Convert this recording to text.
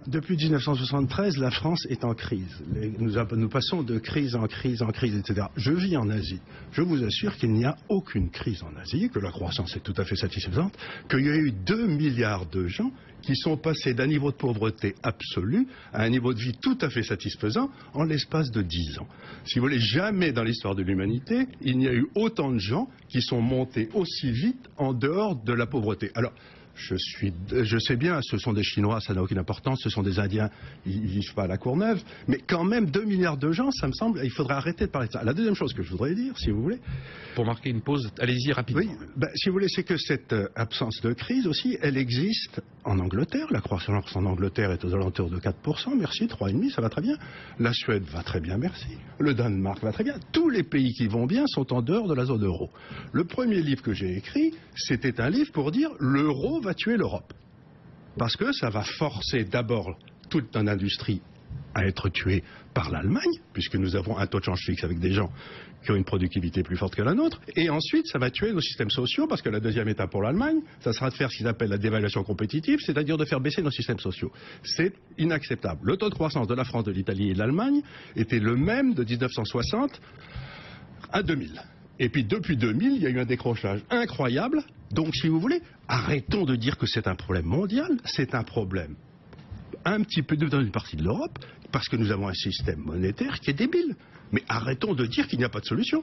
Depuis 1973, la France est en crise. Nous passons de crise en crise en crise, etc. Je vis en Asie. Je vous assure qu'il n'y a aucune crise en Asie, que la croissance est tout à fait satisfaisante, qu'il y a eu 2 milliards de gens qui sont passés d'un niveau de pauvreté absolu à un niveau de vie tout à fait satisfaisant en l'espace de 10 ans. Si vous voulez, jamais dans l'histoire de l'humanité, il n'y a eu autant de gens qui sont montés aussi vite en dehors de la pauvreté. Alors, je sais bien, ce sont des Chinois, ça n'a aucune importance, ce sont des Indiens, ils vivent pas à la Courneuve, mais quand même 2 milliards de gens, ça me semble, il faudrait arrêter de parler de ça. La deuxième chose que je voudrais dire, si vous voulez... Pour marquer une pause, allez-y rapidement. Oui, si vous voulez, c'est que cette absence de crise aussi, elle existe en Angleterre. La croissance en Angleterre est aux alentours de 4%, merci, 3,5%, ça va très bien. La Suède va très bien, merci. Le Danemark va très bien. Tous les pays qui vont bien sont en dehors de la zone euro. Le premier livre que j'ai écrit, c'était un livre pour dire l'euro va tuer l'Europe. Parce que ça va forcer d'abord toute une industrie à être tuée par l'Allemagne, puisque nous avons un taux de change fixe avec des gens qui ont une productivité plus forte que la nôtre, et ensuite ça va tuer nos systèmes sociaux, parce que la deuxième étape pour l'Allemagne, ça sera de faire ce qu'ils appellent la dévaluation compétitive, c'est-à-dire de faire baisser nos systèmes sociaux. C'est inacceptable. Le taux de croissance de la France, de l'Italie et de l'Allemagne était le même de 1960 à 2000. Et puis depuis 2000, il y a eu un décrochage incroyable. Donc si vous voulez, arrêtons de dire que c'est un problème mondial, c'est un problème un petit peu dans une partie de l'Europe, parce que nous avons un système monétaire qui est débile. Mais arrêtons de dire qu'il n'y a pas de solution.